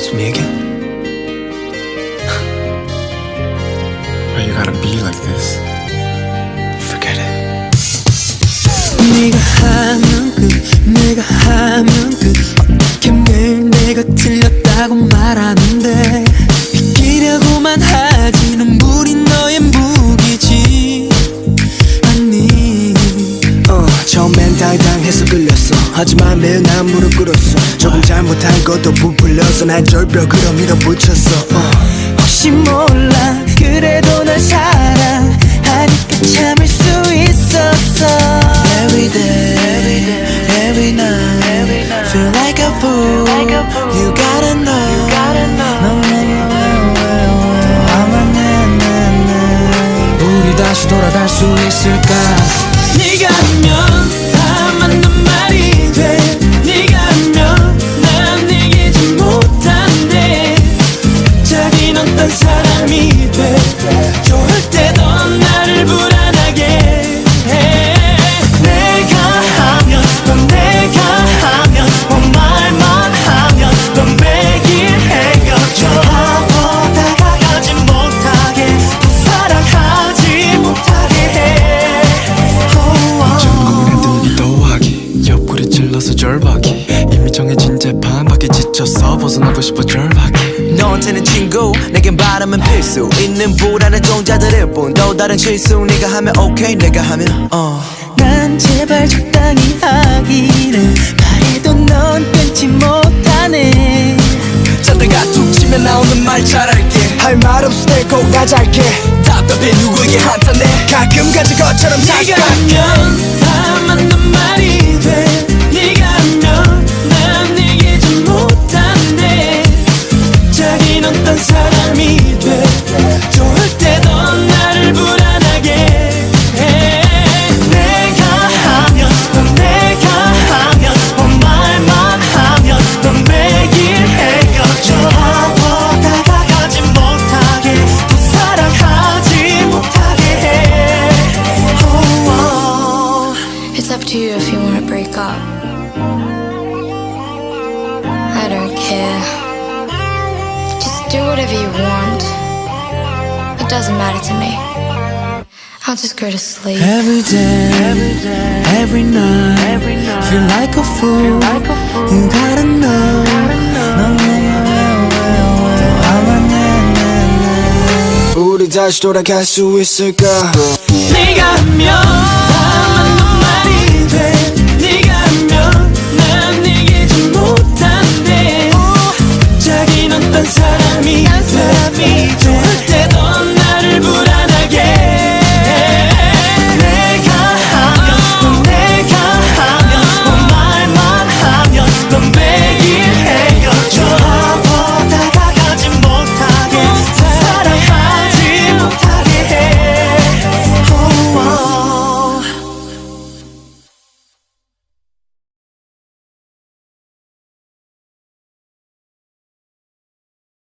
It's me again. Why you gotta be like this? Forget it. 네가 하면 끝, 내가 하면 끝. 어떻게 매일 내가 틀렸다고 말하는데 이기려고만 하지 눈물이 너의 무기지. 아니 처음엔 당당해서 끌렸어. 하지만 매일 난 무릎 꿇었어. 조금 잘못한 것도 부풀려서 날 절벽으로 밀어붙였어. 혹시 몰라 그래도 널 사랑하니까 참을 수 있었어. Every day, every night, feel like a fool. You gotta know, 넌 내게 왜 화만 내. 우리 다시 돌아갈 수 있을까? 네가 하면 다 맞는 말이 돼. 네가 하면 난 이기지 못한대. 자긴 어떤 사람이 돼. 좋을 때도 나를 불안하게 해. 내가 하면 넌 내가 하면 뭐 말만 하면 넌 매일 헤어져. 보다가 가지 못하게 또 사랑하지 못하게 해. 전국엔 등기 더하기 옆구리 찔러서 절박이 이미 정해진 재판 밖에 지쳐서 벗어나고 싶어 절박이 너한테는 친구 내겐 바람은 필수 있는 불안한 종자들일 뿐 또 다른 실수 네가 하면 오케이 내가 하면 난 제발 적당히 하기를 바래도 넌 끊지 못하네. 자다가 툭 치면 나오는 말 잘할게 할 말 없을 때 꼭 가잘게 답답해 누구에게 한탄해 가끔 가진 것처럼 네가 하면 다 맞는 말이 돼. 네가 하면 난 이기지 못한대. 자긴 어떤 사람이 돼. 좋을 때도 나를 불안하게 해. 내가 하면 넌 내가 하면 뭐 말만 하면 넌 매일 헤어져. 보다가 가지 못하게 또 사랑하지 못하게 해. It's up to you if you want to break up. I don't care. Just do whatever you want. It doesn't matter to me. I'll just go to sleep. Every day, every night, feel like a fool. You gotta know, 넌 내게 왜 화만 내. 우리 다시 돌아갈 수 있을까 네가 하면 다 맞는